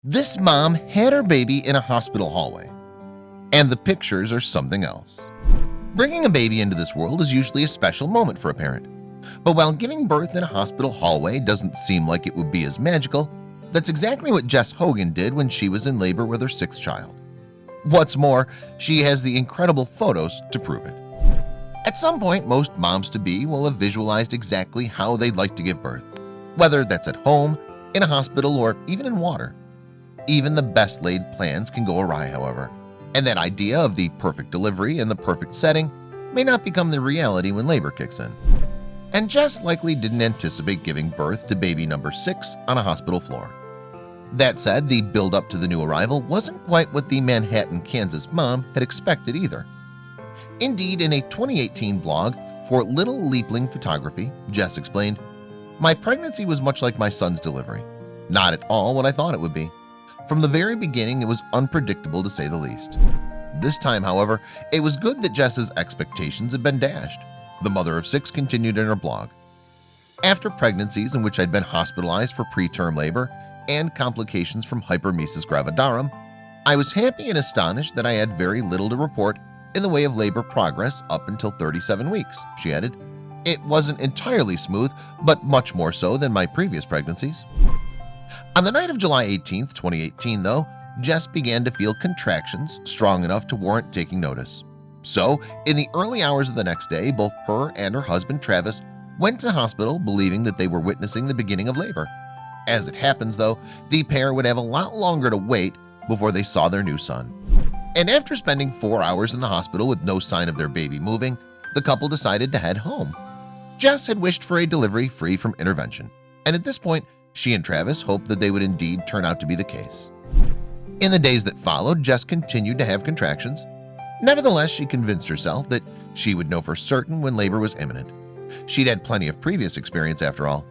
This mom had her baby in a hospital hallway, and the pictures are something else. Bringing a baby into this world is usually a special moment for a parent, but while giving birth in a hospital hallway doesn't seem like it would be as magical, that's exactly what Jess Hogan did when she was in labor with her sixth child. What's more, she has the incredible photos to prove it. At some point, most moms-to-be will have visualized exactly how they'd like to give birth, whether that's at home, in a hospital, or even in water. Even the best laid plans can go awry, however, and that idea of the perfect delivery and the perfect setting may not become the reality when labor kicks in. And Jess likely didn't anticipate giving birth to baby number 6 on a hospital floor. That said, the build-up to the new arrival wasn't quite what the Manhattan, Kansas mom had expected either. Indeed, in a 2018 blog for Little Leapling Photography, Jess explained, "My pregnancy was much like my son's delivery. Not at all what I thought it would be. From the very beginning, it was unpredictable to say the least. This time, however, it was good that Jess's expectations had been dashed." The mother of 6 continued in her blog. "After pregnancies in which I'd been hospitalized for preterm labor and complications from hyperemesis gravidarum, I was happy and astonished that I had very little to report in the way of labor progress up until 37 weeks, she added. "It wasn't entirely smooth, but much more so than my previous pregnancies." On the night of July 18, 2018, though, Jess began to feel contractions strong enough to warrant taking notice. So, in the early hours of the next day, both her and her husband Travis went to hospital believing that they were witnessing the beginning of labor. As it happens, though, the pair would have a lot longer to wait before they saw their new son. And after spending 4 hours in the hospital with no sign of their baby moving, the couple decided to head home. Jess had wished for a delivery free from intervention, and at this point, she and Travis hoped that they would indeed turn out to be the case. In the days that followed, Jess continued to have contractions. Nevertheless, she convinced herself that she would know for certain when labor was imminent. She'd had plenty of previous experience after all.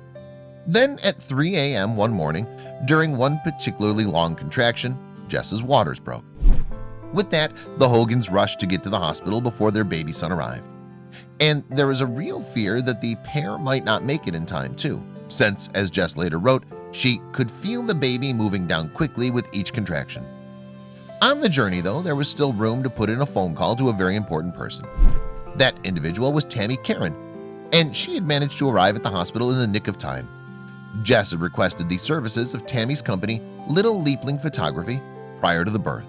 Then at 3 a.m. one morning, during one particularly long contraction, Jess's waters broke. With that, the Hogans rushed to get to the hospital before their baby son arrived. And there was a real fear that the pair might not make it in time too, since, as Jess later wrote, she could feel the baby moving down quickly with each contraction. On the journey, though, there was still room to put in a phone call to a very important person. That individual was Tammy Karen, and she had managed to arrive at the hospital in the nick of time. Jess had requested the services of Tammy's company, Little Leapling Photography, prior to the birth.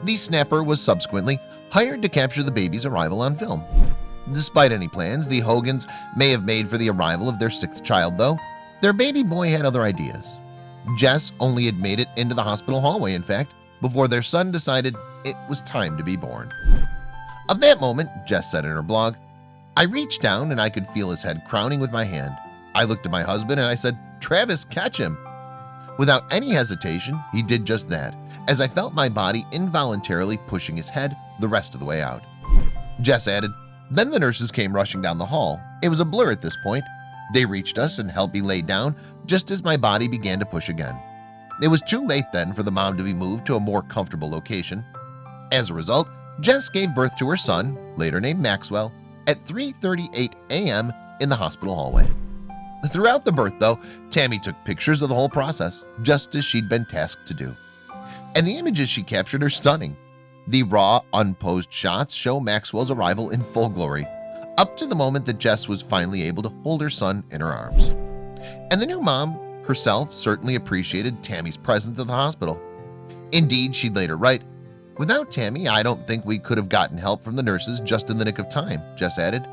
The snapper was subsequently hired to capture the baby's arrival on film. Despite any plans the Hogans may have made for the arrival of their 6th child, though, their baby boy had other ideas. Jess only had made it into the hospital hallway, in fact, before their son decided it was time to be born. Of that moment, Jess said in her blog, "I reached down and I could feel his head crowning with my hand. I looked at my husband and I said, 'Travis, catch him.' Without any hesitation, he did just that, as I felt my body involuntarily pushing his head the rest of the way out." Jess added, "Then the nurses came rushing down the hall. It was a blur at this point. They reached us and helped me lay down just as my body began to push again. It was too late then for the mom to be moved to a more comfortable location. As a result, Jess gave birth to her son, later named Maxwell, at 3:38 a.m. in the hospital hallway." Throughout the birth, though, Tammy took pictures of the whole process, just as she'd been tasked to do. And the images she captured are stunning. The raw, unposed shots show Maxwell's arrival in full glory, up to the moment that Jess was finally able to hold her son in her arms. And the new mom herself certainly appreciated Tammy's presence at the hospital. Indeed, she'd later write, "Without Tammy, I don't think we could have gotten help from the nurses just in the nick of time," Jess added,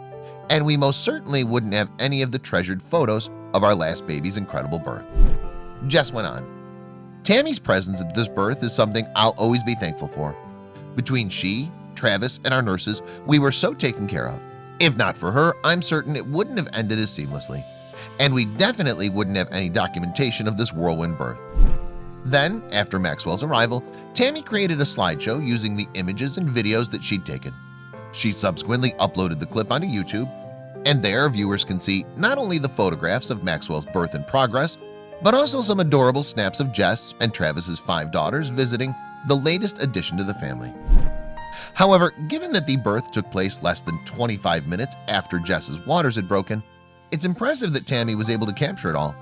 "and we most certainly wouldn't have any of the treasured photos of our last baby's incredible birth." Jess went on, "Tammy's presence at this birth is something I'll always be thankful for. Between she, Travis, and our nurses, we were so taken care of. If not for her, I'm certain it wouldn't have ended as seamlessly, and we definitely wouldn't have any documentation of this whirlwind birth." Then, after Maxwell's arrival, Tammy created a slideshow using the images and videos that she'd taken. She subsequently uploaded the clip onto YouTube, and there viewers can see not only the photographs of Maxwell's birth in progress, but also some adorable snaps of Jess and Travis's 5 daughters visiting the latest addition to the family. However, given that the birth took place less than 25 minutes after Jess's waters had broken, it's impressive that Tammy was able to capture it all.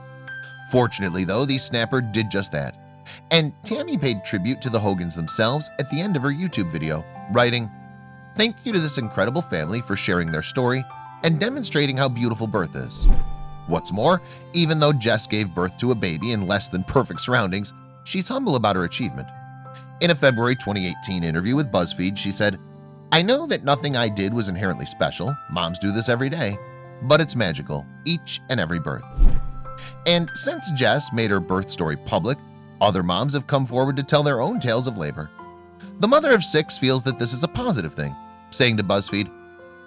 Fortunately, though, the snapper did just that, And Tammy paid tribute to the Hogans themselves at the end of her YouTube video, writing, "Thank you to this incredible family for sharing their story and demonstrating how beautiful birth is. What's more, even though Jess gave birth to a baby in less than perfect surroundings, she's humble about her achievement." In a February 2018 interview with BuzzFeed, she said, "I know that nothing I did was inherently special. Moms do this every day, but it's magical, each and every birth." And since Jess made her birth story public, other moms have come forward to tell their own tales of labor. The mother of 6 feels that this is a positive thing, saying to BuzzFeed,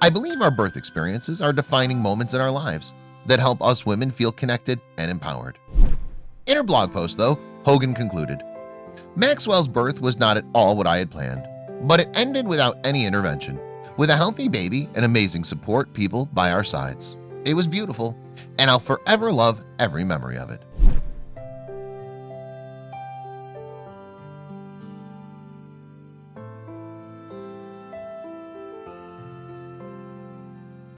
"I believe our birth experiences are defining moments in our lives that help us women feel connected and empowered." In her blog post, though, Hogan concluded, "Maxwell's birth was not at all what I had planned, but it ended without any intervention, with a healthy baby and amazing support people by our sides. It was beautiful, and I'll forever love every memory of it."